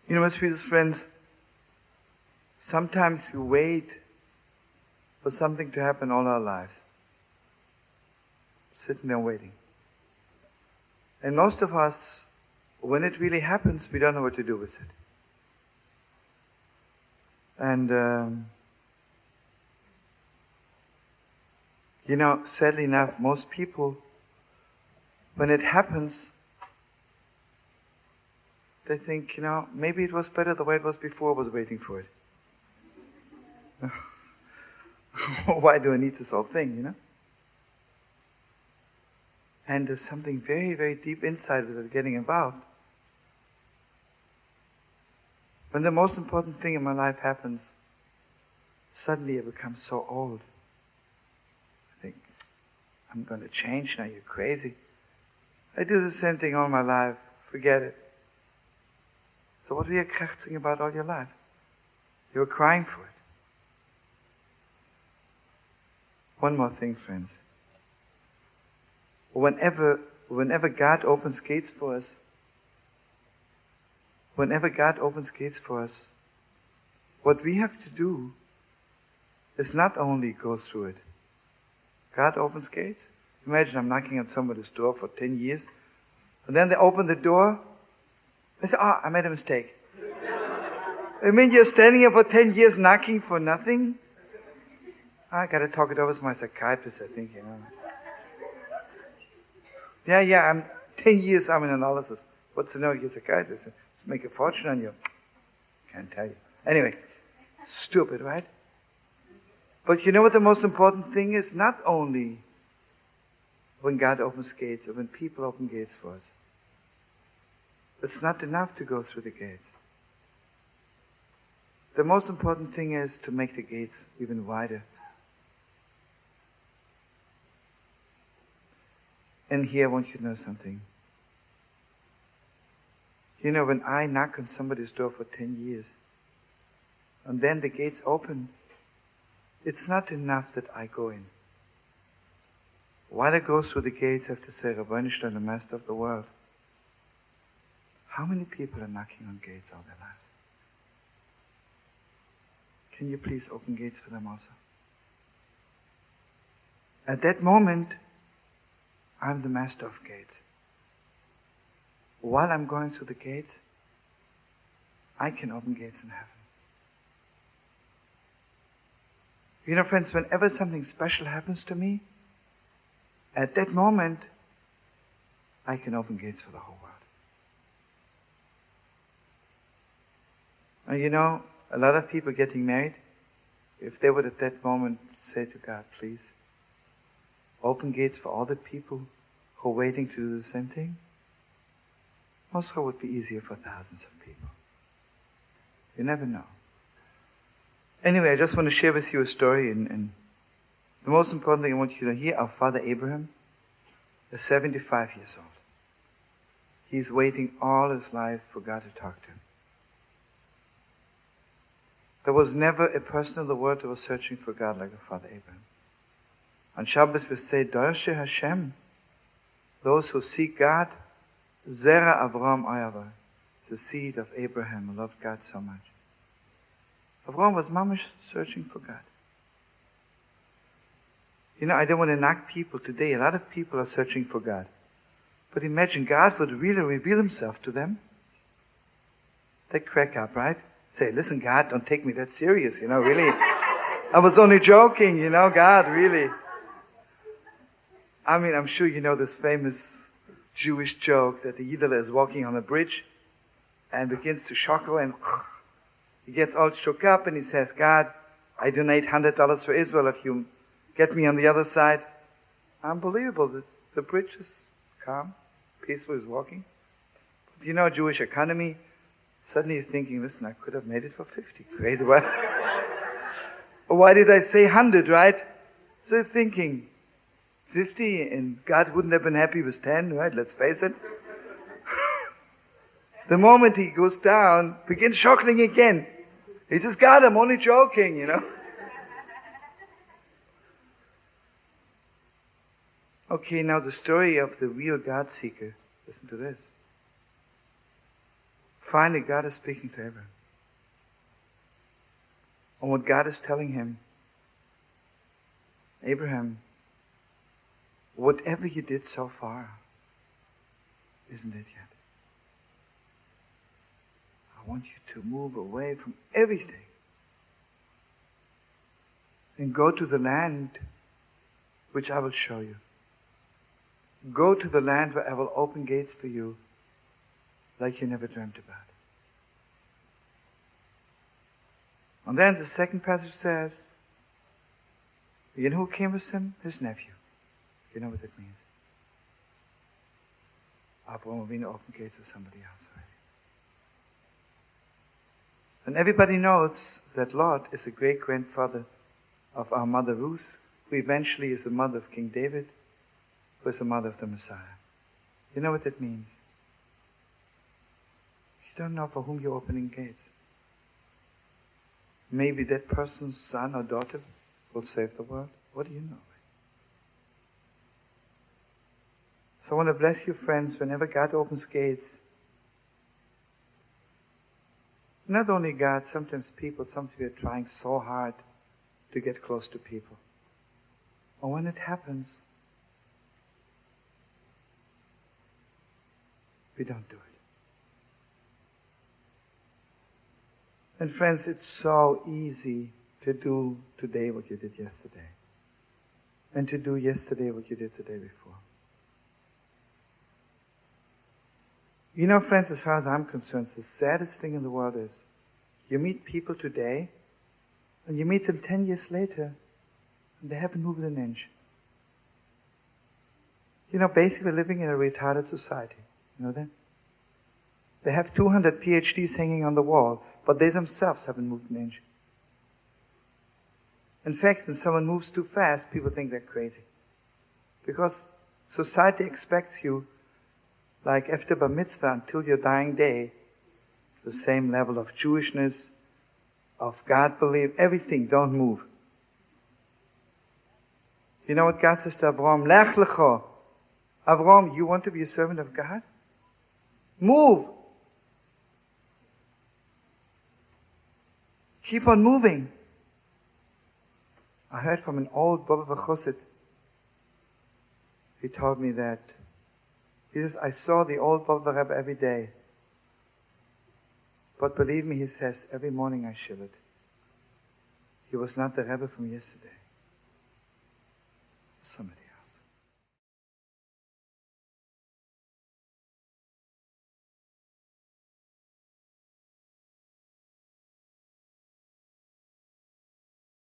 You know, my sweetest friends, sometimes we wait for something to happen all our lives. Sitting there waiting. And most of us, when it really happens, we don't know what to do with it. And, you know, sadly enough, most people, when it happens, they think, you know, maybe it was better the way it was before I was waiting for it. Why do I need this whole thing, you know? And there's something very, very deep inside that is getting involved. When the most important thing in my life happens, suddenly I become so old. I think, I'm going to change now, you're crazy. I do the same thing all my life, forget it. So what were you krachzing about all your life? You were crying for it. One more thing, friends. Whenever God opens gates for us, what we have to do is not only go through it. God opens gates. Imagine I'm knocking on somebody's door for 10 years, and then they open the door, they say, I made a mistake. I mean, you're standing here for 10 years knocking for nothing? I gotta talk it over with my psychiatrist, I think, you know. Yeah, 10 years I'm in analysis. What's to know you're a psychiatrist? Let's make a fortune on you. Can't tell you. Anyway, stupid, right? But you know what the most important thing is? Not only when God opens gates or when people open gates for us. It's not enough to go through the gates. The most important thing is to make the gates even wider. And here I want you to know something. You know, when I knock on somebody's door for 10 years, and then the gates open, it's not enough that I go in. While I go through the gates, I have to say, Rabbeinu Shalom, the Master of the world. How many people are knocking on gates all their lives? Can you please open gates for them also? At that moment, I'm the master of gates. While I'm going through the gates, I can open gates in heaven. You know, friends, whenever something special happens to me, at that moment, I can open gates for the whole world. And you know, a lot of people getting married, if they would at that moment say to God, please, open gates for all the people who are waiting to do the same thing, most of it would be easier for thousands of people. You never know. Anyway, I just want to share with you a story, and the most important thing I want you to know here, our father Abraham is 75 years old. He's waiting all his life for God to talk to him. There was never a person in the world who was searching for God like our father Abraham. On Shabbos we say, Dorshe Hashem, those who seek God, Zera Avram Ayava, the seed of Abraham who loved God so much. Avram was mamish searching for God. You know, I don't want to knock people today. A lot of people are searching for God. But imagine God would really reveal himself to them. They crack up, right? Say, listen, God, don't take me that serious, you know, really. I was only joking, you know, God, really. I mean, I'm sure you know this famous Jewish joke that the Yidler is walking on a bridge and begins to chuckle and he gets all shook up and he says, God, I donate $100 for Israel if you get me on the other side. Unbelievable. The bridge is calm, peaceful, he's walking. But you know, Jewish economy, suddenly you're thinking, listen, I could have made it for 50. Crazy, what? Why did I say 100, right? So you're thinking, 50 and God wouldn't have been happy with 10, right? Let's face it. The moment he goes down, begins chuckling again. He says, God, I'm only joking, you know. Okay, now the story of the real God seeker. Listen to this. Finally, God is speaking to Abraham. And what God is telling him, Abraham, whatever you did so far isn't it yet. I want you to move away from everything and go to the land which I will show you. Go to the land where I will open gates for you like you never dreamt about. And then the second passage says, you know who came with him? His nephew. You know what that means? Abraham Avinu opened gates with somebody else already. And everybody knows that Lot is a great-grandfather of our mother Ruth, who eventually is the mother of King David, who is the mother of the Messiah. You know what that means? You don't know for whom you're opening gates. Maybe that person's son or daughter will save the world. What do you know? So I want to bless you, friends, whenever God opens gates. Not only God, sometimes people, sometimes we are trying so hard to get close to people. And when it happens, we don't do it. And friends, it's so easy to do today what you did yesterday. And to do yesterday what you did the day before. You know, friends, as far as I'm concerned, the saddest thing in the world is you meet people today and you meet them 10 years later and they haven't moved an inch. You know, basically living in a retarded society. You know that? They have 200 PhDs hanging on the wall, but they themselves haven't moved an inch. In fact, when someone moves too fast, people think they're crazy. Because society expects you, like after Bar Mitzvah, until your dying day, the same level of Jewishness, of God belief, everything, don't move. You know what God says to Avraham? Lech lecho. Avraham, you want to be a servant of God? Move. Keep on moving. I heard from an old Baba Chassid. He told me that. He says, I saw the old Baba Rebbe every day. But believe me, he says, every morning I shivered. He was not the Rebbe from yesterday. Somebody.